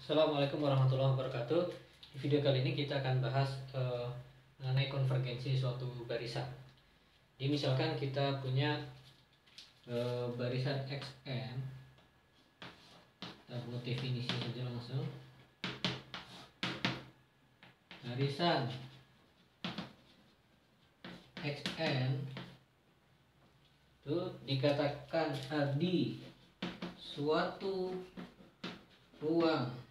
Assalamualaikum warahmatullahi wabarakatuh. Di video kali ini kita akan bahas mengenai konvergensi suatu barisan. Jadi misalkan kita punya barisan XN, kita buat definisi saja langsung. Barisan XN itu dikatakan di suatu ruang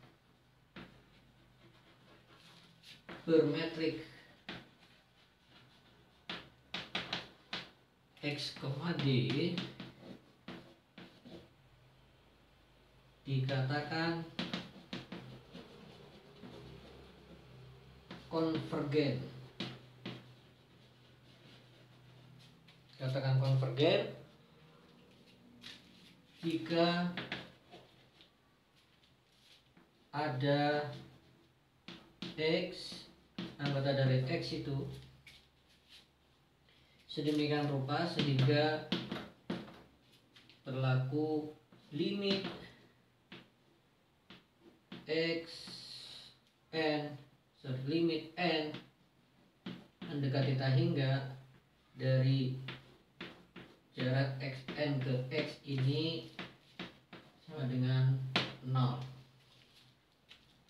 bermetrik X, D dikatakan konvergen. Katakan konvergen jika ada X, anggota dari X itu sedemikian rupa sehingga berlaku limit limit N mendekati hingga dari jarak XN ke X ini sama dengan 0.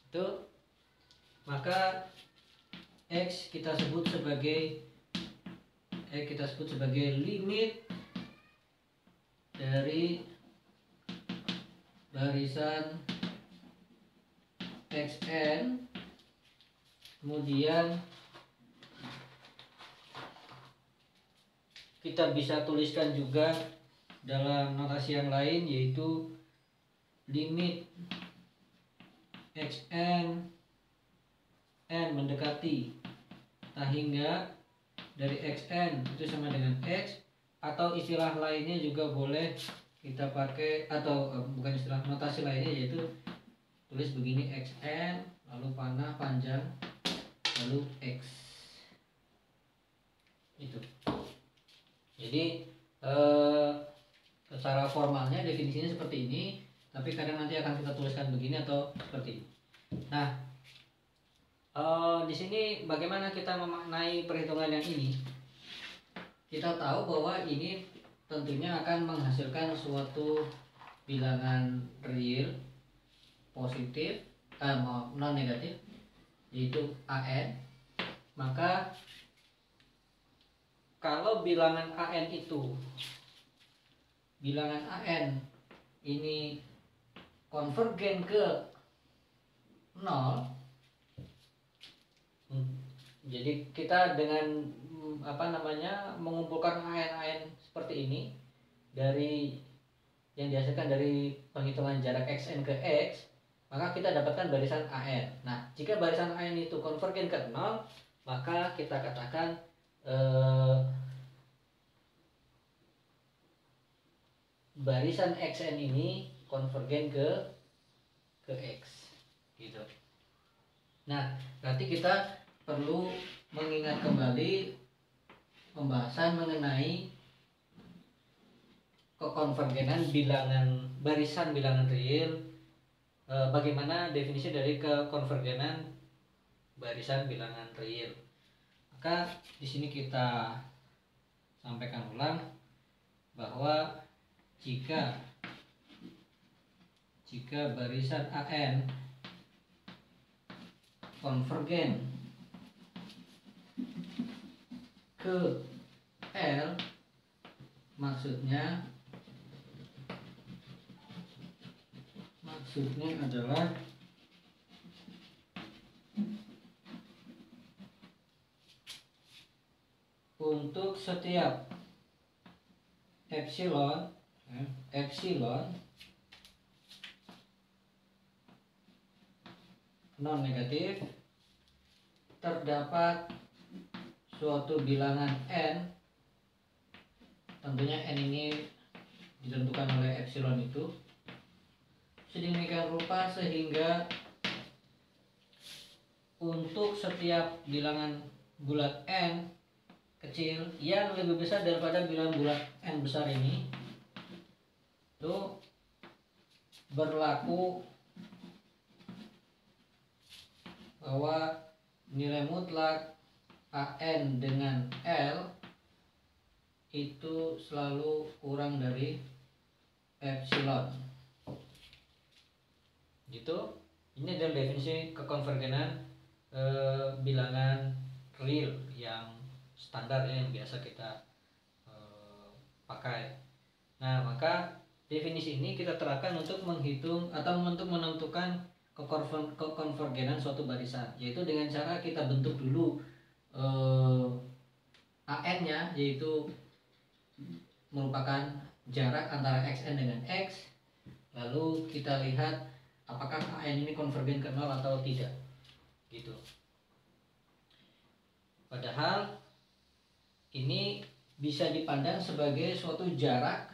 Itu maka X kita sebut sebagai limit dari barisan XN. Kemudian kita bisa tuliskan juga dalam notasi yang lain, yaitu limit XN N mendekati hingga dari XN itu sama dengan X, atau istilah lainnya juga boleh kita pakai, atau bukan istilah, notasi lainnya yaitu tulis begini: XN lalu panah panjang lalu X. Itu. Jadi secara formalnya definisinya seperti ini, tapi kadang nanti akan kita tuliskan begini atau seperti ini. Nah, di sini bagaimana kita memaknai perhitungan yang ini? Kita tahu bahwa ini tentunya akan menghasilkan suatu bilangan real positif, non negatif, yaitu AN. Maka kalau bilangan AN ini konvergen ke 0, jadi kita dengan mengumpulkan AN seperti ini dari yang dihasilkan dari penghitungan jarak XN ke X, maka kita dapatkan barisan AN. Nah, jika barisan AN itu konvergen ke 0, maka kita katakan barisan XN ini konvergen ke X, gitu. Nah, nanti kita perlu mengingat kembali pembahasan mengenai kekonvergenan barisan bilangan real. Bagaimana definisi dari kekonvergenan barisan bilangan real? Maka di sini kita sampaikan ulang bahwa jika barisan AN konvergen ke L, maksudnya adalah untuk setiap epsilon non negatif terdapat suatu bilangan N, tentunya N ini ditentukan oleh epsilon itu, sedemikian rupa sehingga untuk setiap bilangan bulat N kecil yang lebih besar daripada bilangan bulat N besar ini, itu berlaku bahwa nilai mutlak AN dengan L itu selalu kurang dari epsilon. Gitu. Ini adalah definisi kekonvergenan bilangan real yang standar ya, yang biasa kita pakai. Nah, maka definisi ini kita terapkan untuk menghitung atau untuk menentukan kekonvergenan suatu barisan, yaitu dengan cara kita bentuk dulu AN-nya, yaitu merupakan jarak antara xn dengan x. Lalu kita lihat apakah AN ini konvergen ke 0 atau tidak. Gitu. Padahal ini bisa dipandang sebagai suatu jarak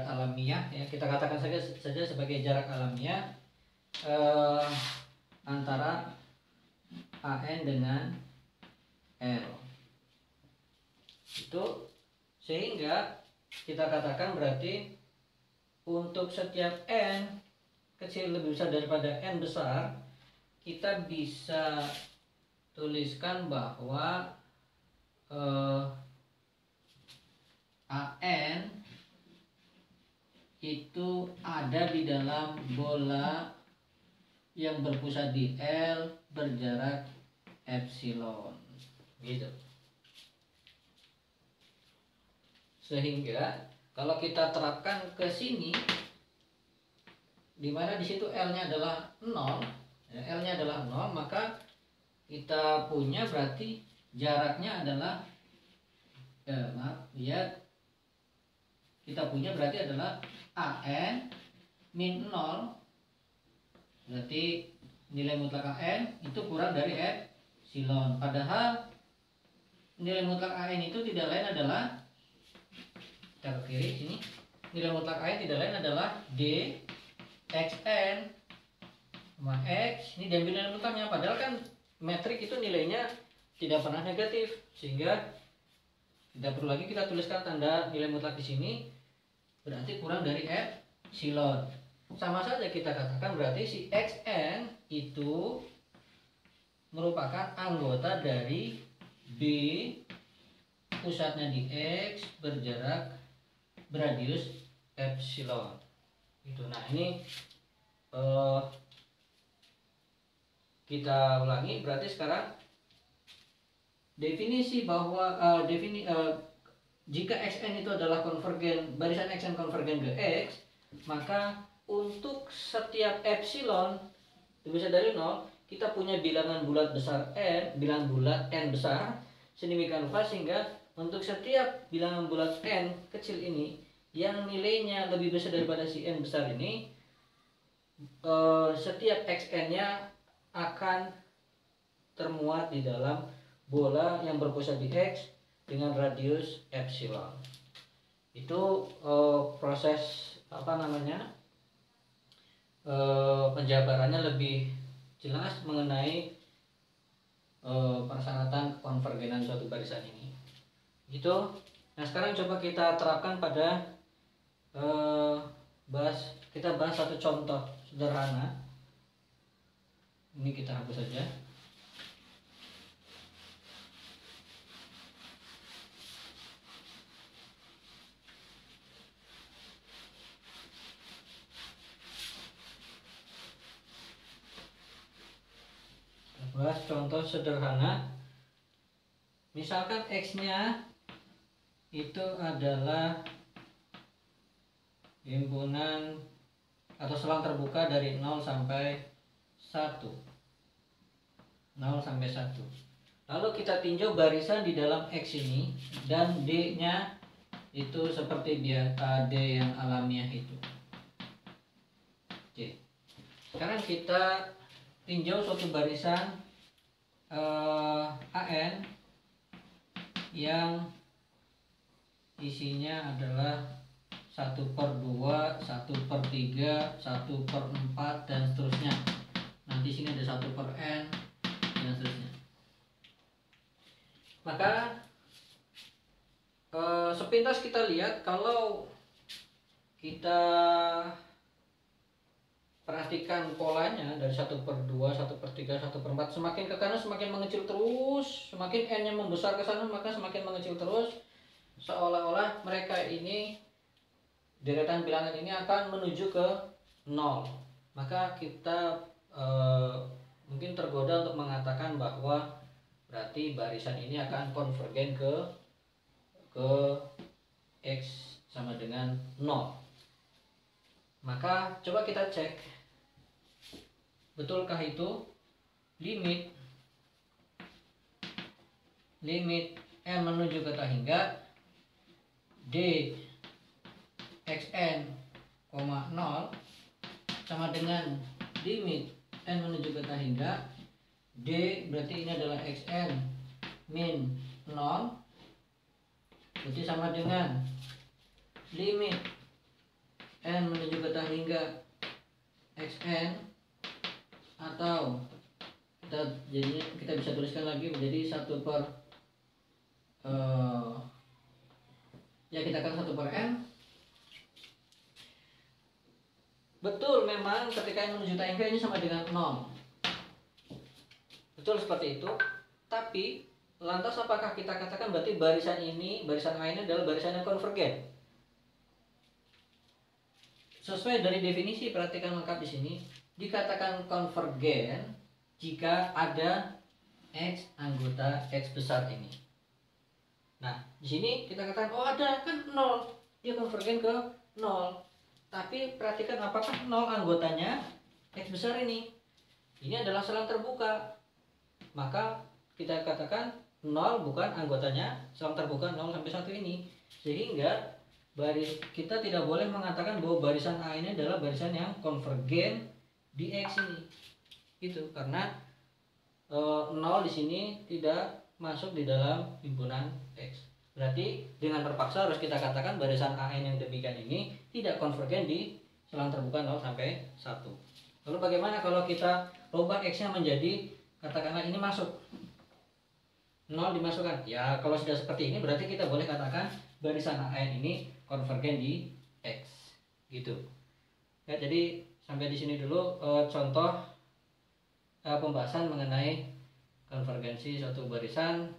alamiah ya, kita katakan saja sebagai jarak alamiah antara AN dengan L. Itu sehingga kita katakan berarti untuk setiap N kecil lebih besar daripada N besar, kita bisa tuliskan bahwa AN itu ada di dalam bola yang berpusat di L berjarak epsilon. Gitu. Sehingga kalau kita terapkan ke sini, di mana di situ L-nya adalah 0, ya, L-nya adalah 0, maka kita punya berarti jaraknya adalah kita punya berarti adalah AN min 0, berarti nilai mutlak AN itu kurang dari epsilon. Padahal nilai mutlak AN itu tidak lain adalah, kita ke kiri sini, nilai mutlak AN tidak lain adalah D xn sama x. Ini diambil nilai mutlaknya, padahal kan metrik itu nilainya tidak pernah negatif, sehingga tidak perlu lagi kita tuliskan tanda nilai mutlak di sini, berarti kurang dari epsilon. Sama saja kita katakan berarti si xn itu merupakan anggota dari B, pusatnya di X, beradius epsilon. Gitu. Nah, ini kita ulangi, berarti sekarang definisi bahwa jika xn itu adalah konvergen, barisan xn konvergen ke x, maka untuk setiap epsilon lebih besar dari 0, kita punya bilangan bulat besar n, bilangan bulat n besar sedemikian rupa sehingga untuk setiap bilangan bulat n kecil ini yang nilainya lebih besar daripada si n besar ini, setiap xn-nya akan termuat di dalam bola yang berpusat di X dengan radius epsilon. Itu proses penjabarannya lebih jelas mengenai persyaratan konvergenan suatu barisan ini. Gitu. Nah, sekarang coba kita terapkan pada kita bahas satu contoh sederhana. Ini kita hapus saja. Bahas contoh sederhana. Misalkan X-nya itu adalah himpunan atau selang terbuka dari 0 sampai 1. 0 sampai 1. Lalu kita tinjau barisan di dalam X ini dan D-nya itu seperti D yang alamiah itu. Oke. Sekarang kita tinjau suatu barisan AN yang isinya adalah 1/2, 1/3, 1/4 dan seterusnya. Nanti sini ada 1/n dan seterusnya. Maka sepintas kita lihat, kalau kita perhatikan polanya dari 1/2, 1/3, 1/4, semakin ke kanan semakin mengecil terus, semakin n-nya membesar ke sana maka semakin mengecil terus, seolah-olah mereka ini, deretan bilangan ini akan menuju ke 0. Maka kita mungkin tergoda untuk mengatakan bahwa berarti barisan ini akan konvergen ke X sama dengan 0. Maka coba kita cek, betulkah itu limit n menuju ke tak hingga d xn, 0 sama dengan limit n menuju ke tak hingga d, berarti ini adalah xn min 0, berarti sama dengan limit n menuju ke tak hingga xn, atau kita bisa tuliskan lagi menjadi 1 per kita katakan 1 per n. Betul, memang ketika n menuju tak hingga ini sama dengan 0. Betul seperti itu. Tapi lantas apakah kita katakan berarti barisan ini, barisan A ini adalah barisan yang konvergen? Sesuai dari definisi, perhatikan lengkap di sini, dikatakan konvergen jika ada X anggota X besar ini. Nah, di sini kita katakan oh ada kan 0, dia konvergen ke 0. Tapi perhatikan apakah 0 anggotanya X besar ini. Ini adalah selang terbuka. Maka kita katakan 0 bukan anggotanya selang terbuka 0 sampai 1 ini. Sehingga kita tidak boleh mengatakan bahwa barisan A ini adalah barisan yang konvergen di X ini. Itu karena 0 di sini tidak masuk di dalam himpunan X. Berarti dengan terpaksa harus kita katakan barisan AN yang demikian ini tidak konvergen di selang terbuka 0 sampai 1. Lalu bagaimana kalau kita rubah X-nya menjadi, katakanlah ini masuk 0 dimasukkan? Ya kalau sudah seperti ini berarti kita boleh katakan barisan AN ini konvergen di X, gitu. Ya, jadi sampai di sini dulu contoh pembahasan mengenai konvergensi suatu barisan.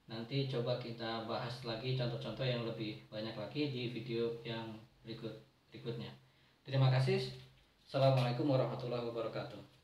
Nanti coba kita bahas lagi contoh-contoh yang lebih banyak lagi di video yang berikutnya. Terima kasih. Assalamualaikum warahmatullahi wabarakatuh.